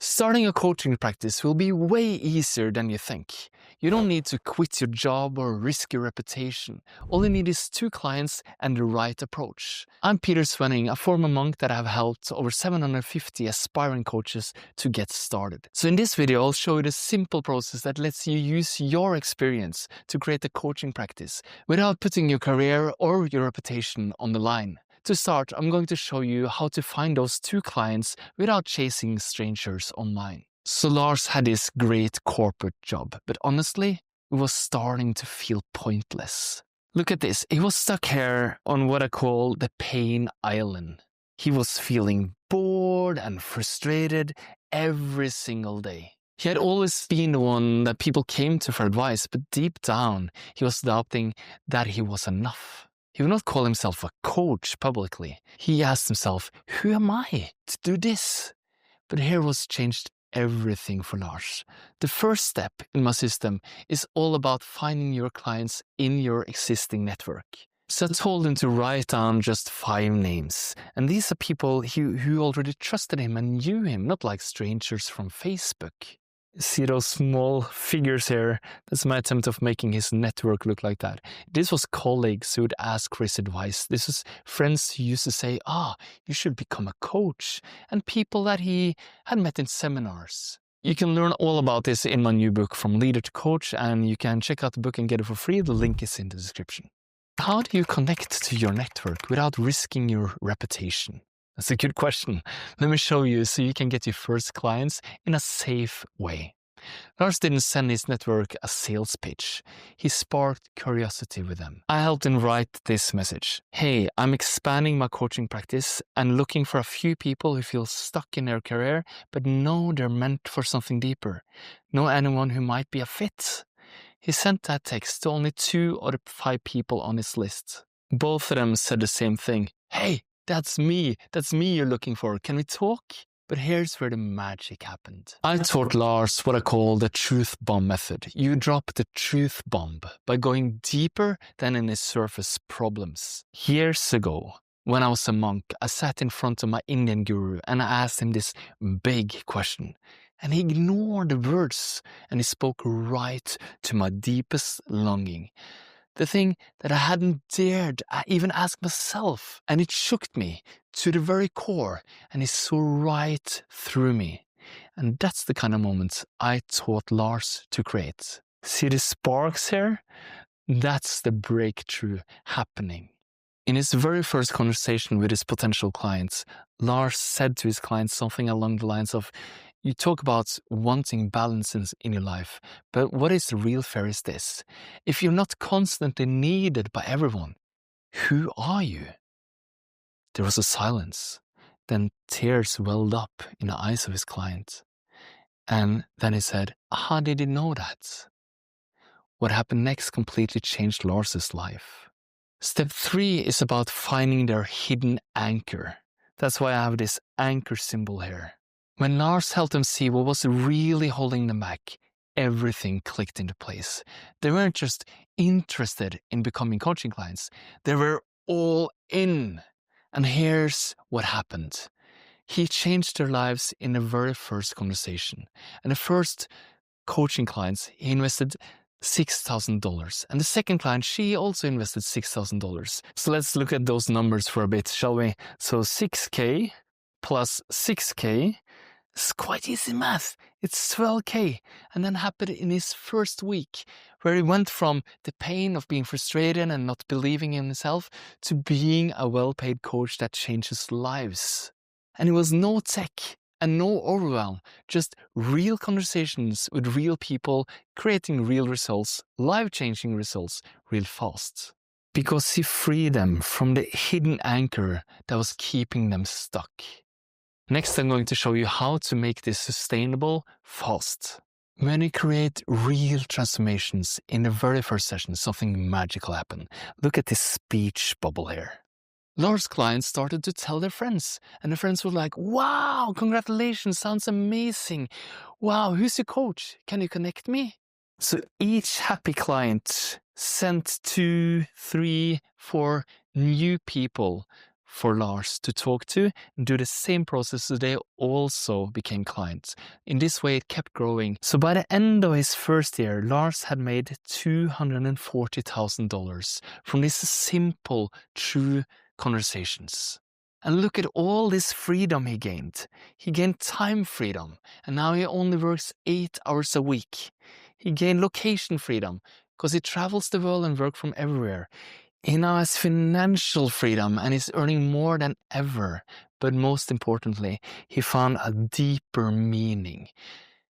Starting a coaching practice will be way easier than you think. You don't need to quit your job or risk your reputation. All you need is 2 clients and the right approach. I'm Peter Svenning, a former monk that have helped over 750 aspiring coaches to get started. So in this video, I'll show you the simple process that lets you use your experience to create a coaching practice without putting your career or your reputation on the line. To start, I'm going to show you how to find those 2 clients without chasing strangers online. So Lars had this great corporate job, but honestly, it was starting to feel pointless. Look at this, he was stuck here on what I call the pain island. He was feeling bored and frustrated every single day. He had always been the one that people came to for advice, but deep down, he was doubting that he was enough. He would not call himself a coach publicly. He asked himself, who am I to do this? But here was changed everything for Lars. The first step in my system is all about finding your clients in your existing network. So I told him to write down just 5 names. And these are people who already trusted him and knew him, not like strangers from Facebook. See those small figures here? That's my attempt of making his network look like that. This was colleagues who would ask for his advice. This was friends who used to say, you should become a coach. And people that he had met in seminars. You can learn all about this in my new book, From Leader to Coach, and you can check out the book and get it for free. The link is in the description. How do you connect to your network without risking your reputation? That's a good question. Let me show you so you can get your first clients in a safe way. Lars didn't send his network a sales pitch. He sparked curiosity with them. I helped him write this message. Hey, I'm expanding my coaching practice and looking for a few people who feel stuck in their career but know they're meant for something deeper. Know anyone who might be a fit? He sent that text to only 2 out of 5 people on his list. Both of them said the same thing. Hey, that's me you're looking for. Can we talk? But here's where the magic happened. I taught Lars what I call the truth bomb method. You drop the truth bomb by going deeper than in the surface problems. Years ago, when I was a monk, I sat in front of my Indian guru and I asked him this big question. And he ignored the words and he spoke right to my deepest longing. The thing that I hadn't dared even ask myself. And it shook me to the very core. And he saw right through me. And that's the kind of moment I taught Lars to create. See the sparks here? That's the breakthrough happening. In his very first conversation with his potential clients, Lars said to his clients something along the lines of, you talk about wanting balance in your life, but what is the real fair is this. If you're not constantly needed by everyone, who are you? There was a silence. Then tears welled up in the eyes of his client. And then he said, how did he know that? What happened next completely changed Lars's life. Step 3 is about finding their hidden anchor. That's why I have this anchor symbol here. When Lars helped them see what was really holding them back, everything clicked into place. They weren't just interested in becoming coaching clients, they were all in. And here's what happened. He changed their lives in the very first conversation. And the first coaching clients, he invested $6,000. And the second client, she also invested $6,000. So let's look at those numbers for a bit, shall we? So 6K plus 6K. It's quite easy math. It's 12K. And then happened in his first week, where he went from the pain of being frustrated and not believing in himself to being a well-paid coach that changes lives. And it was no tech and no overwhelm, just real conversations with real people, creating real results, life-changing results, real fast. Because he freed them from the hidden anchor that was keeping them stuck. Next, I'm going to show you how to make this sustainable fast. When you create real transformations in the very first session, something magical happened. Look at this speech bubble here. Lars' clients started to tell their friends, and the friends were like, wow, congratulations, sounds amazing. Wow, who's your coach? Can you connect me? So each happy client sent 2, 3, 4 new people for Lars to talk to and do the same process so they also became clients. In this way, it kept growing. So by the end of his first year, Lars had made $240,000 from these simple, true conversations. And look at all this freedom he gained. He gained time freedom, and now he only works 8 hours a week. He gained location freedom because he travels the world and works from everywhere. He now has financial freedom and is earning more than ever. But most importantly, he found a deeper meaning.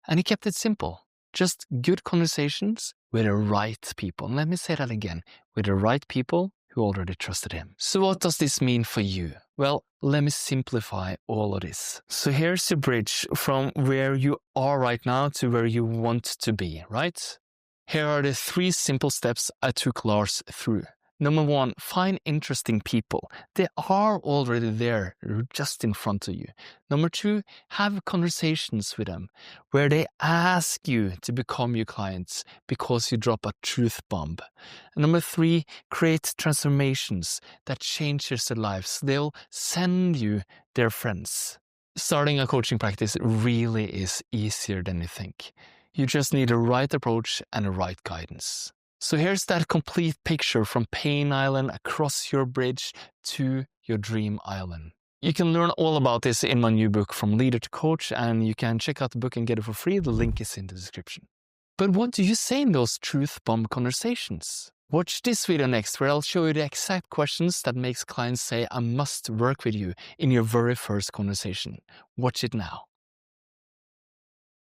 And he kept it simple. Just good conversations with the right people. And let me say that again. With the right people who already trusted him. So what does this mean for you? Well, let me simplify all of this. So here's the bridge from where you are right now to where you want to be, right? Here are the 3 simple steps I took Lars through. Number 1, find interesting people. They are already there, just in front of you. Number 2, have conversations with them where they ask you to become your clients because you drop a truth bomb. And number 3, create transformations that changes their lives. They'll send you their friends. Starting a coaching practice really is easier than you think. You just need the right approach and the right guidance. So here's that complete picture from Pain Island across your bridge to your dream island. You can learn all about this in my new book, From Leader to Coach, and you can check out the book and get it for free. The link is in the description. But what do you say in those truth bomb conversations? Watch this video next, where I'll show you the exact questions that makes clients say, I must work with you in your very first conversation. Watch it now.